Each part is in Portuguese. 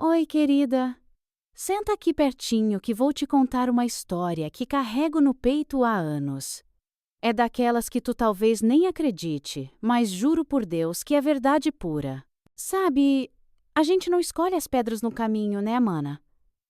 Oi, querida. Senta aqui pertinho que vou te contar uma história que carrego no peito há anos. É daquelas que tu talvez nem acredite, mas juro por Deus que é verdade pura. Sabe, a gente não escolhe as pedras no caminho, né, mana?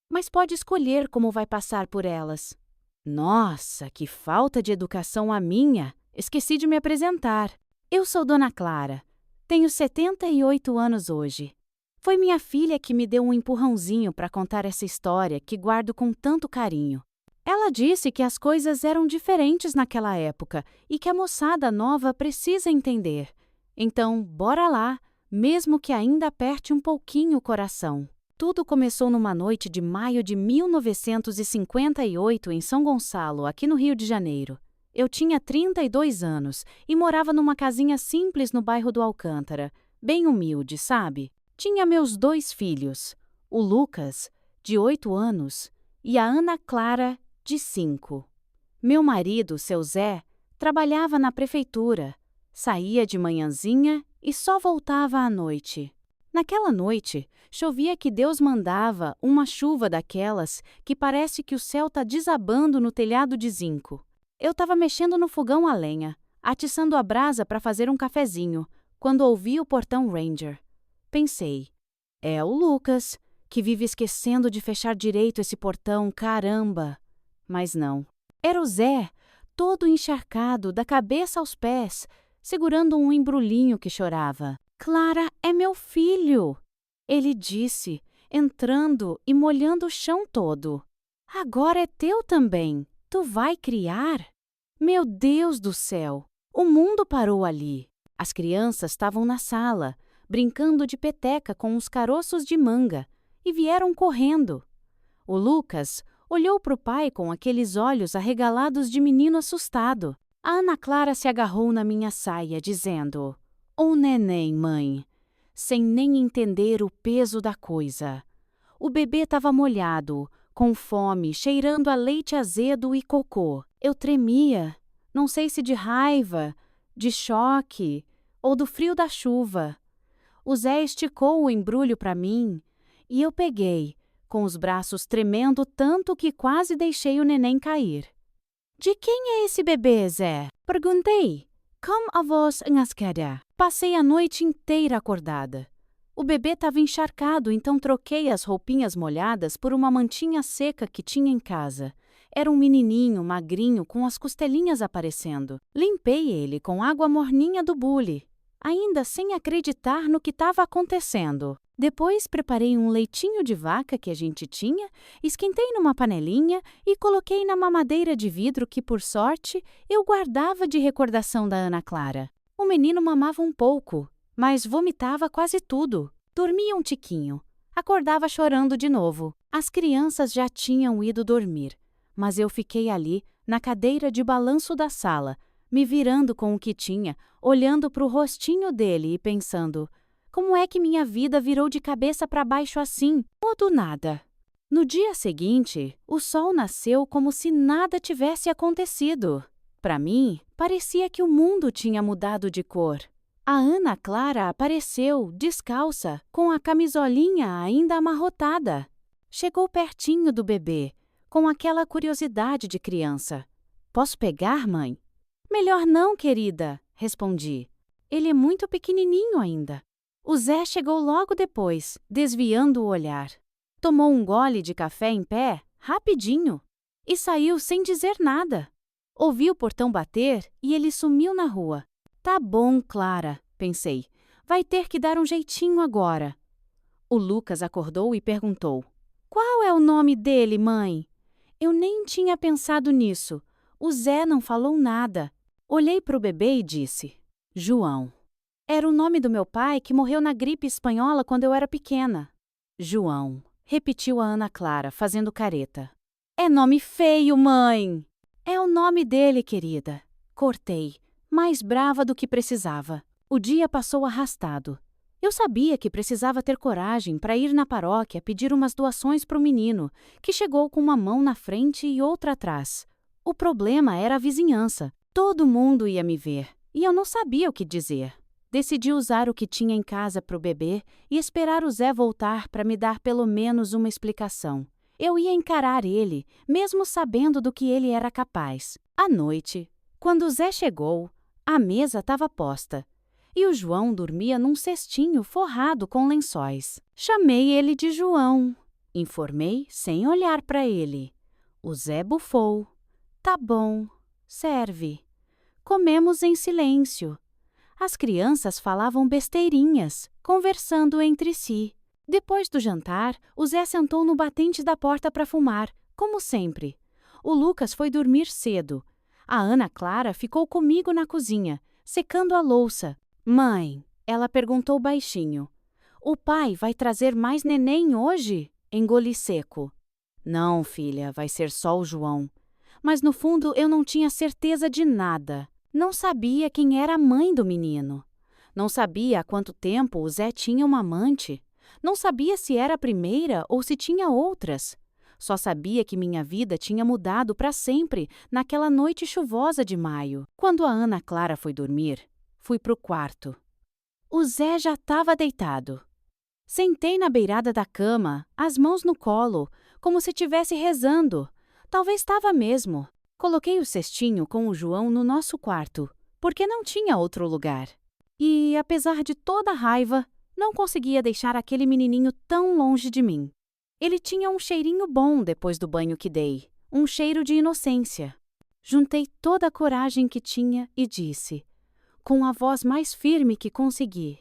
Mas pode escolher como vai passar por elas. Nossa, que falta de educação a minha! Esqueci de me apresentar. Eu sou Dona Clara. Tenho 78 anos hoje. Foi minha filha que me deu um empurrãozinho para contar essa história que guardo com tanto carinho. Ela disse que as coisas eram diferentes naquela época e que a moçada nova precisa entender. Então, bora lá, mesmo que ainda aperte um pouquinho o coração. Tudo começou numa noite de maio de 1958 em São Gonçalo, aqui no Rio de Janeiro. Eu tinha 32 anos e morava numa casinha simples no bairro do Alcântara, bem humilde, sabe? Tinha meus 2 filhos, o Lucas, de 8 anos, e a Ana Clara, de 5. Meu marido, seu Zé, trabalhava na prefeitura, saía de manhãzinha e só voltava à noite. Naquela noite, chovia que Deus mandava, uma chuva daquelas que parece que o céu tá desabando no telhado de zinco. Eu estava mexendo no fogão a lenha, atiçando a brasa para fazer um cafezinho, quando ouvi o portão Ranger. Pensei, é o Lucas, que vive esquecendo de fechar direito esse portão, caramba! Mas não. Era o Zé, todo encharcado, da cabeça aos pés, segurando um embrulhinho que chorava. Clara, é meu filho! Ele disse, entrando e molhando o chão todo. Agora é teu também. Tu vai criar? Meu Deus do céu! O mundo parou ali. As crianças estavam na sala, brincando de peteca com os caroços de manga, e vieram correndo. O Lucas olhou para o pai com aqueles olhos arregalados de menino assustado. A Ana Clara se agarrou na minha saia, dizendo: "Ô neném, mãe", sem nem entender o peso da coisa. O bebê estava molhado, com fome, cheirando a leite azedo e cocô. Eu tremia, não sei se de raiva, de choque ou do frio da chuva. O Zé esticou o embrulho para mim e eu peguei, com os braços tremendo tanto que quase deixei o neném cair. "De quem é esse bebê, Zé?" Perguntei, com a voz engasgada. Passei a noite inteira acordada. O bebê estava encharcado, então troquei as roupinhas molhadas por uma mantinha seca que tinha em casa. Era um menininho magrinho com as costelinhas aparecendo. Limpei ele com água morninha do bule, ainda sem acreditar no que estava acontecendo. Depois preparei um leitinho de vaca que a gente tinha, esquentei numa panelinha e coloquei na mamadeira de vidro que, por sorte, eu guardava de recordação da Ana Clara. O menino mamava um pouco, mas vomitava quase tudo. Dormia um tiquinho. Acordava chorando de novo. As crianças já tinham ido dormir, mas eu fiquei ali, na cadeira de balanço da sala, me virando com o que tinha, olhando para o rostinho dele e pensando: como é que minha vida virou de cabeça para baixo assim, ou do nada? No dia seguinte, o sol nasceu como se nada tivesse acontecido. Para mim, parecia que o mundo tinha mudado de cor. A Ana Clara apareceu, descalça, com a camisolinha ainda amarrotada. Chegou pertinho do bebê, com aquela curiosidade de criança. "Posso pegar, mãe?" "Melhor não, querida", respondi. "Ele é muito pequenininho ainda." O Zé chegou logo depois, desviando o olhar. Tomou um gole de café em pé, rapidinho, e saiu sem dizer nada. Ouvi o portão bater e ele sumiu na rua. "Tá bom, Clara", pensei. "Vai ter que dar um jeitinho agora." O Lucas acordou e perguntou: "Qual é o nome dele, mãe?" Eu nem tinha pensado nisso. O Zé não falou nada. Olhei para o bebê e disse: "João." Era o nome do meu pai que morreu na gripe espanhola quando eu era pequena. "João", repetiu a Ana Clara, fazendo careta. "É nome feio, mãe." "É o nome dele, querida." Cortei, mais brava do que precisava. O dia passou arrastado. Eu sabia que precisava ter coragem para ir na paróquia pedir umas doações para o menino, que chegou com uma mão na frente e outra atrás. O problema era a vizinhança. Todo mundo ia me ver, e eu não sabia o que dizer. Decidi usar o que tinha em casa para o bebê e esperar o Zé voltar para me dar pelo menos uma explicação. Eu ia encarar ele, mesmo sabendo do que ele era capaz. À noite, quando o Zé chegou, a mesa estava posta e o João dormia num cestinho forrado com lençóis. Chamei ele de João, informei sem olhar para ele. O Zé bufou. Tá bom, serve. Comemos em silêncio. As crianças falavam besteirinhas, conversando entre si. Depois do jantar, o Zé sentou no batente da porta para fumar, como sempre. O Lucas foi dormir cedo. A Ana Clara ficou comigo na cozinha, secando a louça. Mãe, ela perguntou baixinho. O pai vai trazer mais neném hoje? Engoli seco. Não, filha, vai ser só o João. Mas no fundo eu não tinha certeza de nada. Não sabia quem era a mãe do menino. Não sabia há quanto tempo o Zé tinha uma amante. Não sabia se era a primeira ou se tinha outras. Só sabia que minha vida tinha mudado para sempre naquela noite chuvosa de maio. Quando a Ana Clara foi dormir, fui para o quarto. O Zé já estava deitado. Sentei na beirada da cama, as mãos no colo, como se estivesse rezando. Talvez estava mesmo. Coloquei o cestinho com o João no nosso quarto, porque não tinha outro lugar. E, apesar de toda a raiva, não conseguia deixar aquele menininho tão longe de mim. Ele tinha um cheirinho bom depois do banho que dei, um cheiro de inocência. Juntei toda a coragem que tinha e disse, com a voz mais firme que consegui: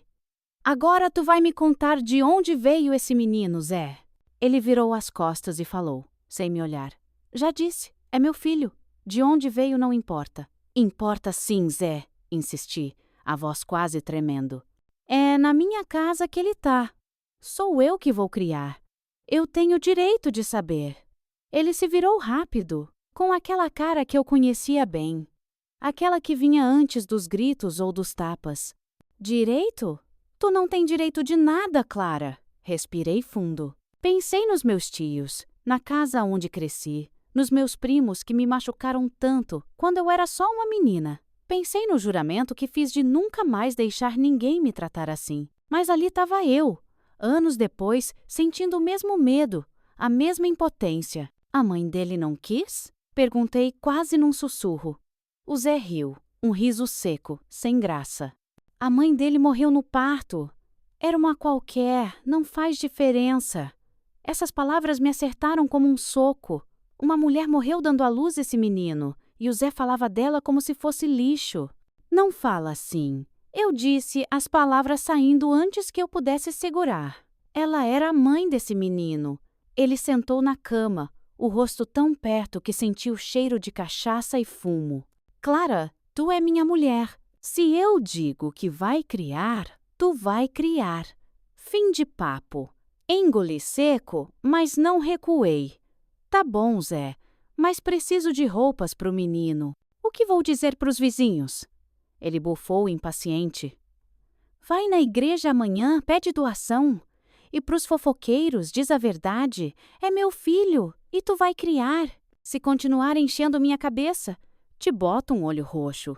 Agora tu vai me contar de onde veio esse menino, Zé. Ele virou as costas e falou, sem me olhar. Já disse, é meu filho. De onde veio não importa. Importa sim, Zé, insisti, a voz quase tremendo. É na minha casa que ele tá. Sou eu que vou criar. Eu tenho direito de saber. Ele se virou rápido, com aquela cara que eu conhecia bem. Aquela que vinha antes dos gritos ou dos tapas. Direito? Tu não tem direito de nada, Clara. Respirei fundo. Pensei nos meus tios, na casa onde cresci, nos meus primos que me machucaram tanto quando eu era só uma menina. Pensei no juramento que fiz de nunca mais deixar ninguém me tratar assim. Mas ali estava eu, anos depois, sentindo o mesmo medo, a mesma impotência. A mãe dele não quis? Perguntei quase num sussurro. O Zé riu, um riso seco, sem graça. A mãe dele morreu no parto. Era uma qualquer, não faz diferença. Essas palavras me acertaram como um soco. Uma mulher morreu dando à luz esse menino, e o Zé falava dela como se fosse lixo. Não fala assim. Eu disse as palavras saindo antes que eu pudesse segurar. Ela era a mãe desse menino. Ele sentou na cama, o rosto tão perto que senti o cheiro de cachaça e fumo. Clara, tu é minha mulher. Se eu digo que vai criar, tu vai criar. Fim de papo. Engoli seco, mas não recuei. Tá bom, Zé, mas preciso de roupas para o menino. O que vou dizer para os vizinhos? Ele bufou impaciente. Vai na igreja amanhã, pede doação. E para os fofoqueiros, diz a verdade. É meu filho, e tu vai criar. Se continuar enchendo minha cabeça, te boto um olho roxo.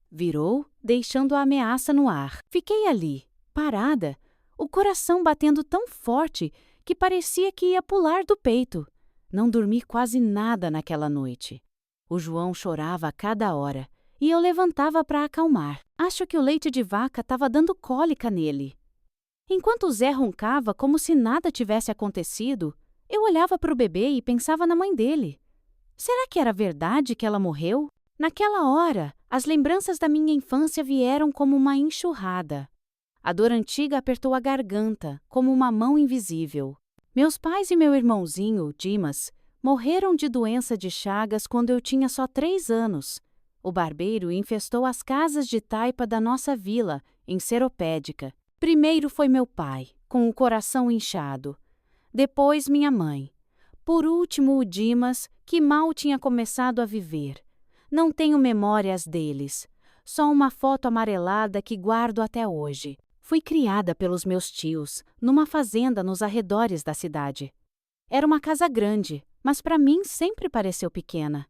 Virou, deixando a ameaça no ar. Fiquei ali, parada, o coração batendo tão forte que parecia que ia pular do peito. Não dormi quase nada naquela noite. O João chorava a cada hora e eu levantava para acalmar. Acho que o leite de vaca estava dando cólica nele. Enquanto o Zé roncava como se nada tivesse acontecido, eu olhava para o bebê e pensava na mãe dele. Será que era verdade que ela morreu? Naquela hora, as lembranças da minha infância vieram como uma enxurrada. A dor antiga apertou a garganta, como uma mão invisível. Meus pais e meu irmãozinho, Dimas, morreram de doença de Chagas quando eu tinha só 3 anos. O barbeiro infestou as casas de taipa da nossa vila, em Seropédica. Primeiro foi meu pai, com o coração inchado. Depois minha mãe. Por último o Dimas, que mal tinha começado a viver. Não tenho memórias deles, só uma foto amarelada que guardo até hoje. Fui criada pelos meus tios, numa fazenda nos arredores da cidade. Era uma casa grande, mas para mim sempre pareceu pequena.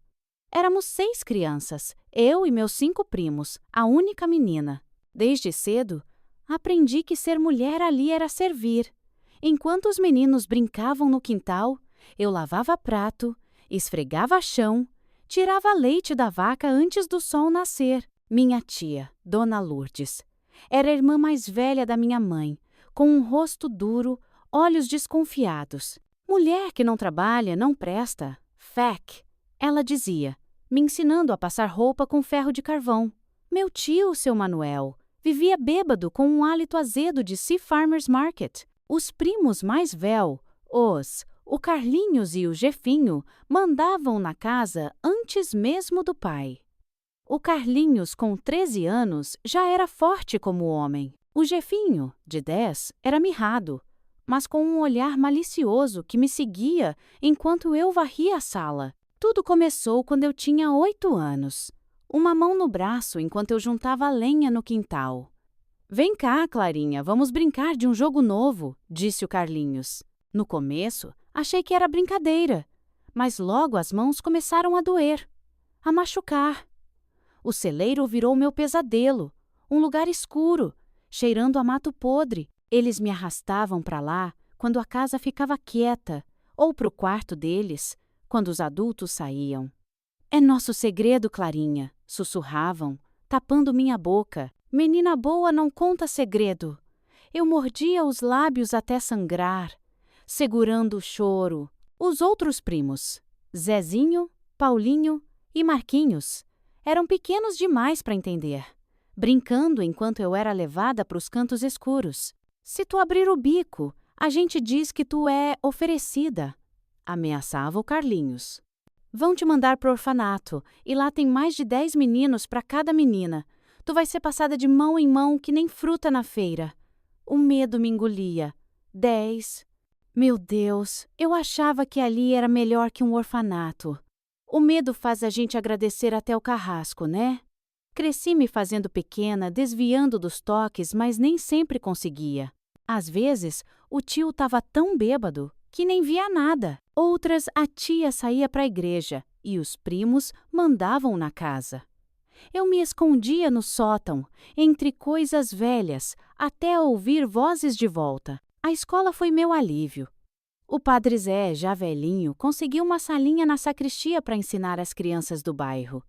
Éramos 6 crianças, eu e meus 5 primos, a única menina. Desde cedo, aprendi que ser mulher ali era servir. Enquanto os meninos brincavam no quintal, eu lavava prato, esfregava chão, tirava leite da vaca antes do sol nascer. Minha tia, Dona Lourdes, era a irmã mais velha da minha mãe, com um rosto duro, olhos desconfiados. Mulher que não trabalha não presta. Feck, ela dizia, me ensinando a passar roupa com ferro de carvão. Meu tio, seu Manuel, vivia bêbado com um hálito azedo de Sea Farmers Market. Os primos mais o Carlinhos e o Jefinho, mandavam na casa antes mesmo do pai. O Carlinhos, com 13 anos, já era forte como homem. O Jefinho, de 10, era mirrado, mas com um olhar malicioso que me seguia enquanto eu varria a sala. Tudo começou quando eu tinha 8 anos. Uma mão no braço enquanto eu juntava lenha no quintal. Vem cá, Clarinha, vamos brincar de um jogo novo, disse o Carlinhos. No começo, achei que era brincadeira, mas logo as mãos começaram a doer, a machucar. O celeiro virou meu pesadelo, um lugar escuro, cheirando a mato podre. Eles me arrastavam para lá quando a casa ficava quieta, ou para o quarto deles, quando os adultos saíam. É nosso segredo, Clarinha, sussurravam, tapando minha boca. Menina boa não conta segredo. Eu mordia os lábios até sangrar, segurando o choro. Os outros primos, Zezinho, Paulinho e Marquinhos, eram pequenos demais para entender, brincando enquanto eu era levada para os cantos escuros. Se tu abrir o bico, a gente diz que tu é oferecida, ameaçava o Carlinhos. Vão te mandar pro orfanato, e lá tem mais de 10 meninos para cada menina. Tu vai ser passada de mão em mão que nem fruta na feira. O medo me engolia. 10. Meu Deus, eu achava que ali era melhor que um orfanato. O medo faz a gente agradecer até o carrasco, né? Cresci me fazendo pequena, desviando dos toques, mas nem sempre conseguia. Às vezes, o tio estava tão bêbado que nem via nada. Outras, a tia saía para a igreja e os primos mandavam na casa. Eu me escondia no sótão, entre coisas velhas, até ouvir vozes de volta. A escola foi meu alívio. O padre Zé, já velhinho, conseguiu uma salinha na sacristia para ensinar as crianças do bairro.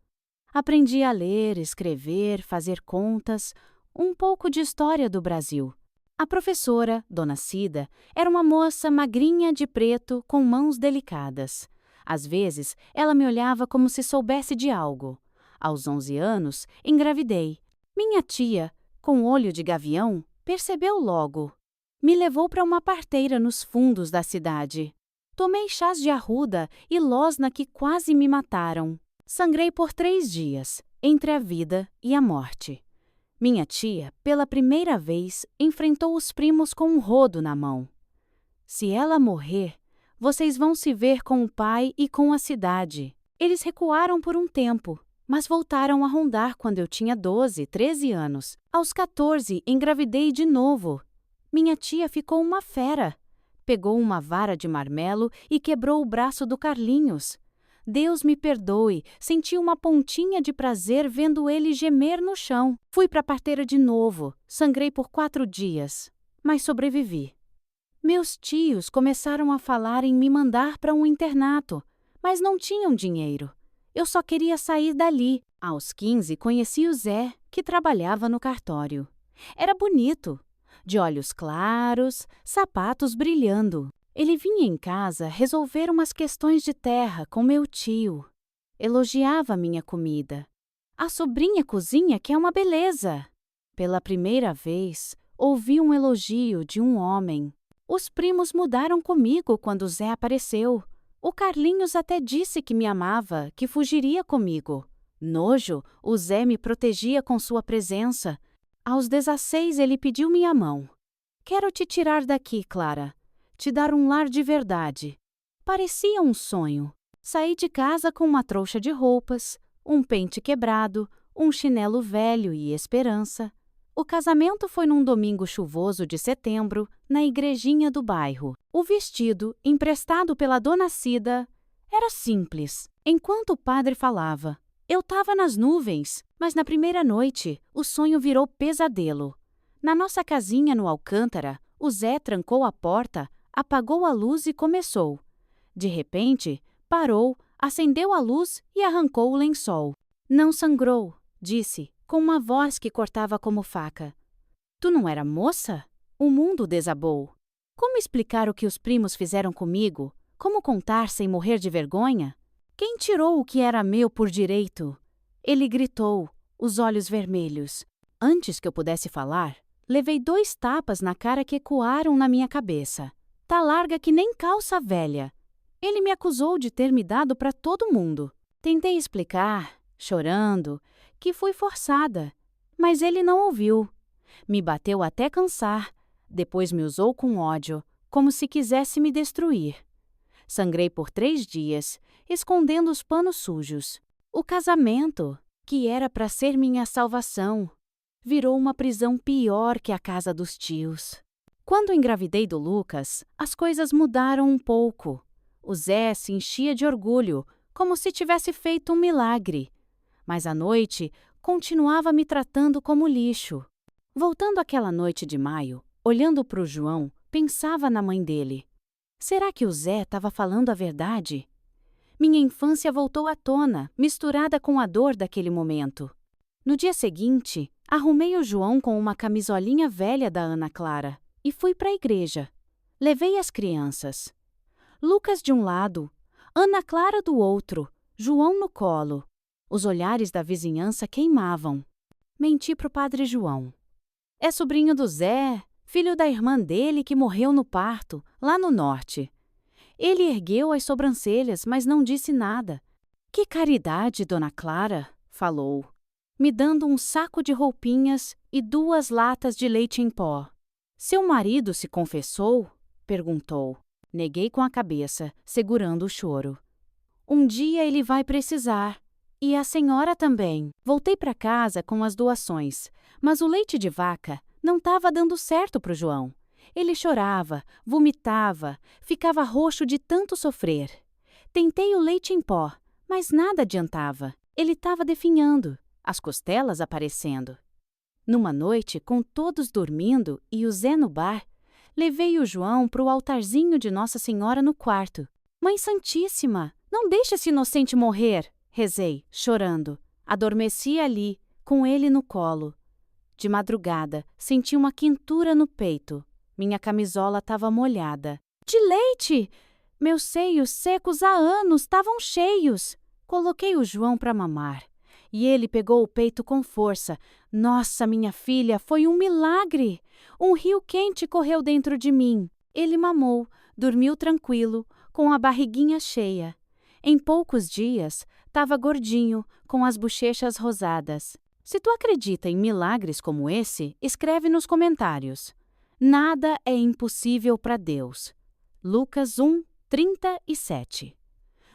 Aprendi a ler, escrever, fazer contas, um pouco de história do Brasil. A professora, Dona Cida, era uma moça magrinha de preto com mãos delicadas. Às vezes, ela me olhava como se soubesse de algo. Aos 11 anos, engravidei. Minha tia, com olho de gavião, percebeu logo. Me levou para uma parteira nos fundos da cidade. Tomei chás de arruda e losna que quase me mataram. Sangrei por 3 dias, entre a vida e a morte. Minha tia, pela primeira vez, enfrentou os primos com um rodo na mão. Se ela morrer, vocês vão se ver com o pai e com a cidade. Eles recuaram por um tempo, mas voltaram a rondar quando eu tinha 12, 13 anos. Aos 14, engravidei de novo. Minha tia ficou uma fera. Pegou uma vara de marmelo e quebrou o braço do Carlinhos. Deus me perdoe, senti uma pontinha de prazer vendo ele gemer no chão. Fui para a parteira de novo, sangrei por 4 dias, mas sobrevivi. Meus tios começaram a falar em me mandar para um internato, mas não tinham dinheiro. Eu só queria sair dali. Aos 15, conheci o Zé, que trabalhava no cartório. Era bonito, de olhos claros, sapatos brilhando. Ele vinha em casa resolver umas questões de terra com meu tio. Elogiava minha comida. A sobrinha cozinha que é uma beleza. Pela primeira vez, ouvi um elogio de um homem. Os primos mudaram comigo quando o Zé apareceu. O Carlinhos até disse que me amava, que fugiria comigo. Nojo, o Zé me protegia com sua presença. Aos 16, ele pediu minha mão. Quero te tirar daqui, Clara. Te dar um lar de verdade. Parecia um sonho. Saí de casa com uma trouxa de roupas, um pente quebrado, um chinelo velho e esperança. O casamento foi num domingo chuvoso de setembro, na igrejinha do bairro. O vestido, emprestado pela Dona Cida, era simples. Enquanto o padre falava, eu estava nas nuvens. Mas na primeira noite, o sonho virou pesadelo. Na nossa casinha no Alcântara, o Zé trancou a porta, apagou a luz e começou. De repente, parou, acendeu a luz e arrancou o lençol. Não sangrou, disse, com uma voz que cortava como faca. Tu não era moça? O mundo desabou. Como explicar o que os primos fizeram comigo? Como contar sem morrer de vergonha? Quem tirou o que era meu por direito? Ele gritou, os olhos vermelhos. Antes que eu pudesse falar, levei 2 tapas na cara que ecoaram na minha cabeça. Tá larga que nem calça velha. Ele me acusou de ter me dado para todo mundo. Tentei explicar, chorando, que fui forçada, mas ele não ouviu. Me bateu até cansar, depois me usou com ódio, como se quisesse me destruir. Sangrei por 3 dias, escondendo os panos sujos. O casamento, que era para ser minha salvação, virou uma prisão pior que a casa dos tios. Quando engravidei do Lucas, as coisas mudaram um pouco. O Zé se enchia de orgulho, como se tivesse feito um milagre. Mas à noite, continuava me tratando como lixo. Voltando àquela noite de maio, olhando para o João, pensava na mãe dele. Será que o Zé estava falando a verdade? Minha infância voltou à tona, misturada com a dor daquele momento. No dia seguinte, arrumei o João com uma camisolinha velha da Ana Clara e fui para a igreja. Levei as crianças. Lucas de um lado, Ana Clara do outro, João no colo. Os olhares da vizinhança queimavam. Menti pro padre João. É sobrinho do Zé, filho da irmã dele que morreu no parto, lá no norte. Ele ergueu as sobrancelhas, mas não disse nada. Que caridade, dona Clara, falou, me dando um saco de roupinhas e 2 latas de leite em pó. Seu marido se confessou? Perguntou. Neguei com a cabeça, segurando o choro. Um dia ele vai precisar. E a senhora também. Voltei para casa com as doações, mas o leite de vaca não estava dando certo para o João. Ele chorava, vomitava, ficava roxo de tanto sofrer. Tentei o leite em pó, mas nada adiantava. Ele estava definhando, as costelas aparecendo. Numa noite, com todos dormindo e o Zé no bar, levei o João para o altarzinho de Nossa Senhora no quarto. Mãe Santíssima, não deixe esse inocente morrer! Rezei, chorando. Adormeci ali, com ele no colo. De madrugada, senti uma quentura no peito. Minha camisola estava molhada. De leite! Meus seios secos há anos estavam cheios. Coloquei o João para mamar. E ele pegou o peito com força. Nossa, minha filha, foi um milagre! Um rio quente correu dentro de mim. Ele mamou, dormiu tranquilo, com a barriguinha cheia. Em poucos dias, estava gordinho, com as bochechas rosadas. Se tu acredita em milagres como esse, escreve nos comentários. Nada é impossível para Deus. Lucas 1, 37.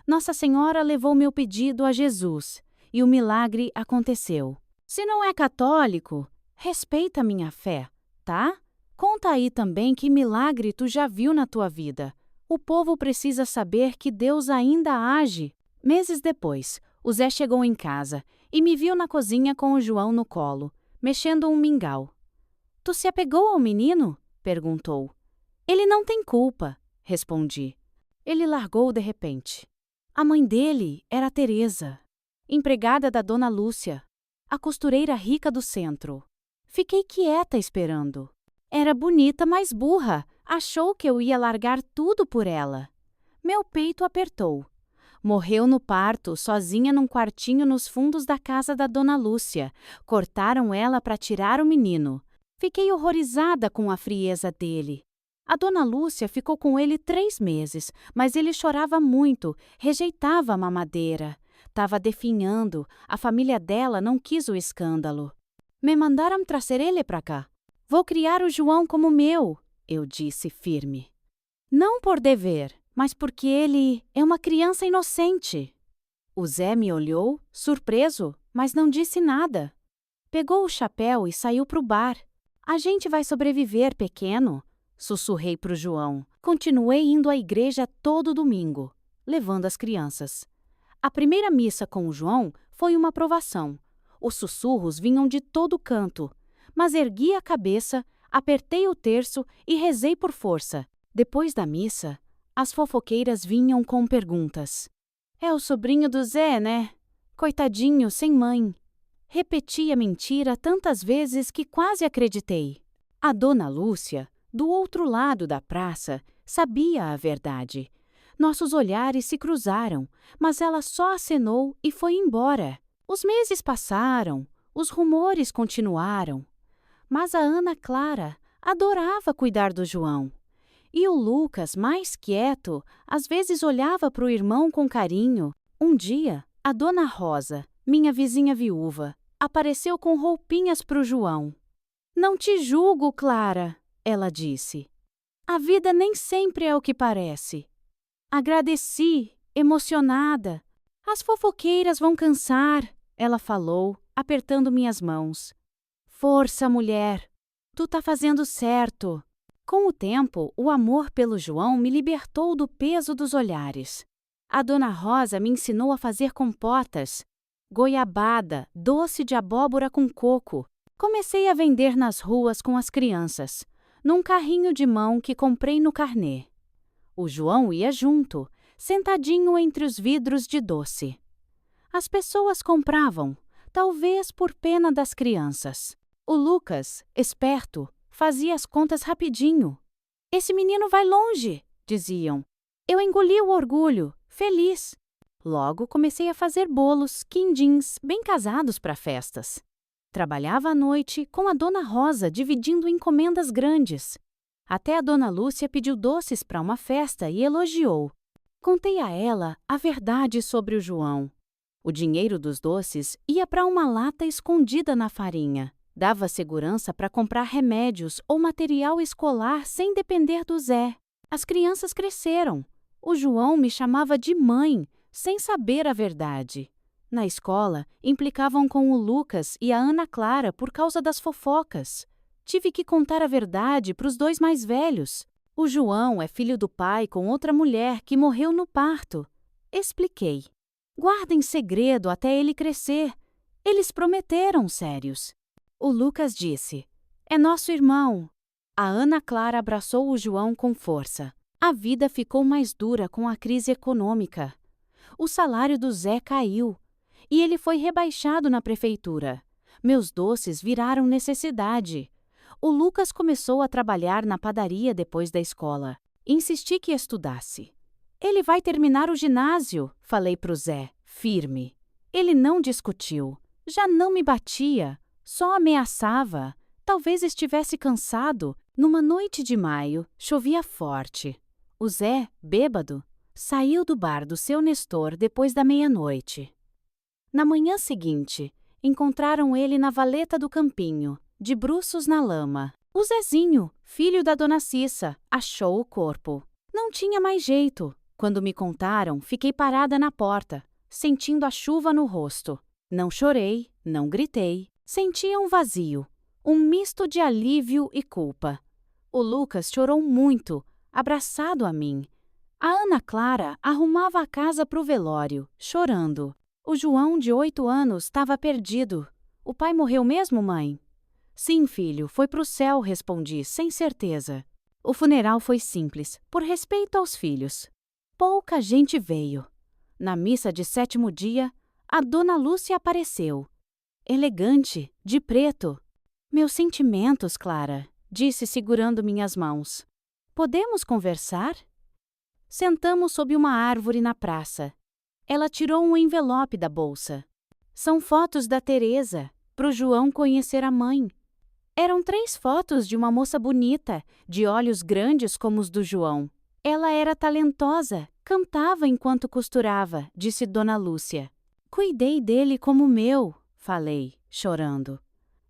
Nossa Senhora levou meu pedido a Jesus, e o milagre aconteceu. Se não é católico, respeita minha fé, tá? Conta aí também que milagre tu já viu na tua vida. O povo precisa saber que Deus ainda age. Meses depois, o Zé chegou em casa e me viu na cozinha com o João no colo, mexendo um mingau. — Tu se apegou ao menino? Perguntou. — Ele não tem culpa, respondi. Ele largou de repente. A mãe dele era a Teresa, empregada da Dona Lúcia, a costureira rica do centro. Fiquei quieta esperando. Era bonita, mas burra. Achou que eu ia largar tudo por ela. Meu peito apertou. Morreu no parto, sozinha num quartinho nos fundos da casa da Dona Lúcia. Cortaram ela para tirar o menino. Fiquei horrorizada com a frieza dele. A Dona Lúcia ficou com ele 3 meses, mas ele chorava muito, rejeitava a mamadeira. Tava definhando, a família dela não quis o escândalo. Me mandaram trazer ele para cá. Vou criar o João como meu, eu disse firme. Não por dever, mas porque ele é uma criança inocente. O Zé me olhou, surpreso, mas não disse nada. Pegou o chapéu e saiu pro bar. A gente vai sobreviver, pequeno, sussurrei pro João. Continuei indo à igreja todo domingo, levando as crianças. A primeira missa com o João foi uma provação. Os sussurros vinham de todo canto, mas ergui a cabeça, apertei o terço e rezei por força. Depois da missa, as fofoqueiras vinham com perguntas. É o sobrinho do Zé, né? Coitadinho, sem mãe. Repeti a mentira tantas vezes que quase acreditei. A dona Lúcia, do outro lado da praça, sabia a verdade. Nossos olhares se cruzaram, mas ela só acenou e foi embora. Os meses passaram, os rumores continuaram. Mas a Ana Clara adorava cuidar do João. E o Lucas, mais quieto, às vezes olhava para o irmão com carinho. Um dia, a dona Rosa, minha vizinha viúva, apareceu com roupinhas para o João. Não te julgo, Clara, ela disse. A vida nem sempre é o que parece. Agradeci, emocionada. As fofoqueiras vão cansar, ela falou, apertando minhas mãos. Força, mulher. Tu tá fazendo certo. Com o tempo, o amor pelo João me libertou do peso dos olhares. A dona Rosa me ensinou a fazer compotas, goiabada, doce de abóbora com coco. Comecei a vender nas ruas com as crianças, num carrinho de mão que comprei no carnê. O João ia junto, sentadinho entre os vidros de doce. As pessoas compravam, talvez por pena das crianças. O Lucas, esperto, fazia as contas rapidinho. Esse menino vai longe, diziam. Eu engoli o orgulho, feliz. Logo comecei a fazer bolos, quindins, bem casados para festas. Trabalhava à noite com a dona Rosa, dividindo encomendas grandes. Até a dona Lúcia pediu doces para uma festa e elogiou. Contei a ela a verdade sobre o João. O dinheiro dos doces ia para uma lata escondida na farinha. Dava segurança para comprar remédios ou material escolar sem depender do Zé. As crianças cresceram. O João me chamava de mãe, sem saber a verdade. Na escola, implicavam com o Lucas e a Ana Clara por causa das fofocas. Tive que contar a verdade para os dois mais velhos. O João é filho do pai com outra mulher que morreu no parto. Expliquei. Guardem segredo até ele crescer. Eles prometeram sérios. O Lucas disse, é nosso irmão. A Ana Clara abraçou o João com força. A vida ficou mais dura com a crise econômica. O salário do Zé caiu e ele foi rebaixado na prefeitura. Meus doces viraram necessidade. O Lucas começou a trabalhar na padaria depois da escola. Insisti que estudasse. Ele vai terminar o ginásio, falei pro Zé, firme. Ele não discutiu. Já não me batia. Só ameaçava. Talvez estivesse cansado. Numa noite de maio, chovia forte. O Zé, bêbado, saiu do bar do seu Nestor depois da meia-noite. Na manhã seguinte, encontraram ele na valeta do campinho, de bruços na lama. O Zezinho, filho da dona Cissa, achou o corpo. Não tinha mais jeito. Quando me contaram, fiquei parada na porta, sentindo a chuva no rosto. Não chorei, não gritei. Sentia um vazio, um misto de alívio e culpa. O Lucas chorou muito, abraçado a mim. A Ana Clara arrumava a casa para o velório, chorando. O João, de 8 anos, estava perdido. O pai morreu mesmo, mãe? Sim, filho, foi para o céu, respondi, sem certeza. O funeral foi simples, por respeito aos filhos. Pouca gente veio. Na missa de 7º dia, a dona Lúcia apareceu. Elegante, de preto. Meus sentimentos, Clara, disse segurando minhas mãos. Podemos conversar? Sentamos sob uma árvore na praça. Ela tirou um envelope da bolsa. São fotos da Teresa, pro João conhecer a mãe. Eram 3 fotos de uma moça bonita, de olhos grandes como os do João. Ela era talentosa, cantava enquanto costurava, disse Dona Lúcia. Cuidei dele como meu, falei, chorando.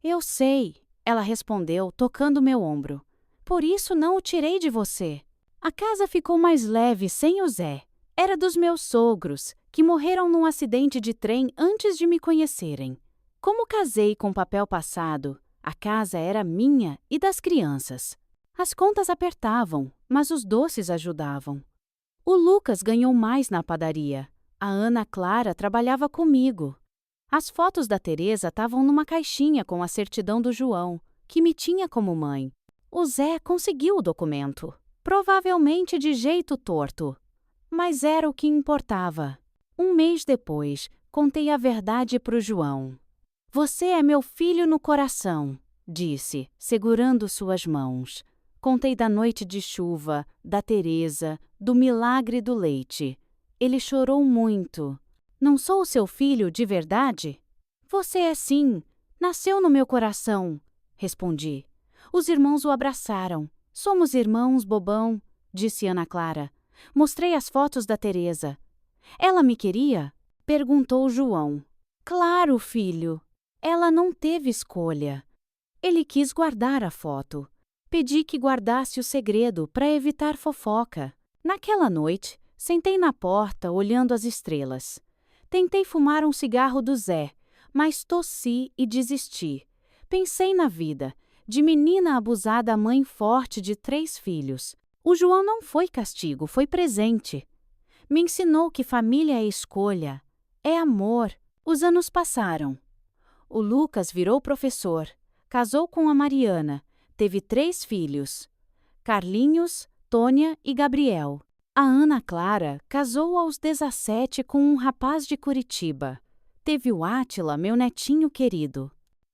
Eu sei, ela respondeu, tocando meu ombro. Por isso não o tirei de você. A casa ficou mais leve sem o Zé. Era dos meus sogros, que morreram num acidente de trem antes de me conhecerem. Como casei com papel passado, a casa era minha e das crianças. As contas apertavam, mas os doces ajudavam. O Lucas ganhou mais na padaria. A Ana Clara trabalhava comigo. As fotos da Teresa estavam numa caixinha com a certidão do João, que me tinha como mãe. O Zé conseguiu o documento, provavelmente de jeito torto. Mas era o que importava. Um mês depois, contei a verdade para o João. Você é meu filho no coração, disse, segurando suas mãos. Contei da noite de chuva, da Teresa, do milagre do leite. Ele chorou muito. Não sou o seu filho de verdade? Você é sim. Nasceu no meu coração, respondi. Os irmãos o abraçaram. Somos irmãos, bobão, disse Ana Clara. Mostrei as fotos da Teresa. Ela me queria? Perguntou João. Claro, filho. Ela não teve escolha. Ele quis guardar a foto. Pedi que guardasse o segredo para evitar fofoca. Naquela noite, sentei na porta olhando as estrelas. Tentei fumar um cigarro do Zé, mas tossi e desisti. Pensei na vida, de menina abusada à mãe forte de 3 filhos. O João não foi castigo, foi presente. Me ensinou que família é escolha, é amor. Os anos passaram. O Lucas virou professor, casou com a Mariana, teve 3 filhos, Carlinhos, Tônia e Gabriel. A Ana Clara casou aos 17 com um rapaz de Curitiba. Teve o Átila, meu netinho querido.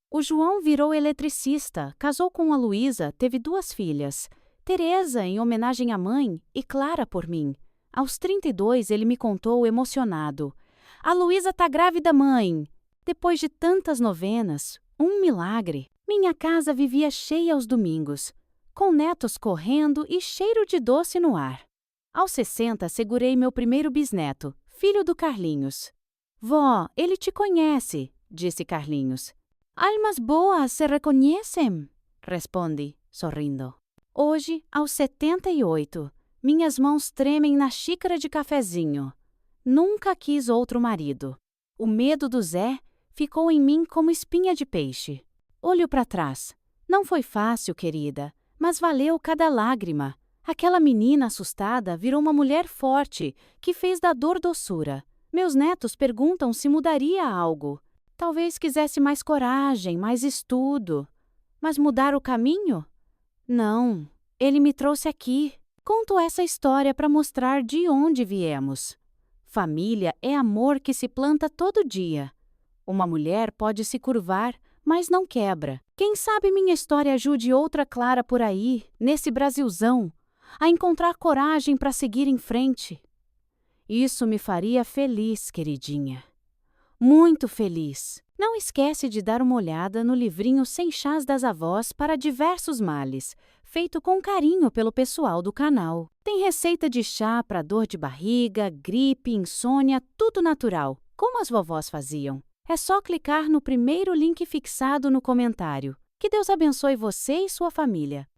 O João virou eletricista, casou com a Luísa, teve 2 filhas, Teresa em homenagem à mãe e Clara por mim. Aos 32 ele me contou emocionado. A Luísa tá grávida, mãe! Depois de tantas novenas, um milagre. Minha casa vivia cheia aos domingos, com netos correndo e cheiro de doce no ar. Aos 60, segurei meu primeiro bisneto, filho do Carlinhos. Vó, ele te conhece, disse Carlinhos. Almas boas se reconhecem, respondi, sorrindo. Hoje, aos 78, minhas mãos tremem na xícara de cafezinho. Nunca quis outro marido. O medo do Zé ficou em mim como espinha de peixe. Olho para trás. Não foi fácil, querida, mas valeu cada lágrima. Aquela menina assustada virou uma mulher forte, que fez da dor doçura. Meus netos perguntam se mudaria algo. Talvez quisesse mais coragem, mais estudo. Mas mudar o caminho? Não, ele me trouxe aqui. Conto essa história para mostrar de onde viemos. Família é amor que se planta todo dia. Uma mulher pode se curvar, mas não quebra. Quem sabe minha história ajude outra Clara por aí, nesse Brasilzão, a encontrar coragem para seguir em frente. Isso me faria feliz, queridinha. Muito feliz. Não esquece de dar uma olhada no livrinho Sem Chás das Avós para Diversos Males, feito com carinho pelo pessoal do canal. Tem receita de chá para dor de barriga, gripe, insônia, tudo natural, como as vovós faziam. É só clicar no primeiro link fixado no comentário. Que Deus abençoe você e sua família.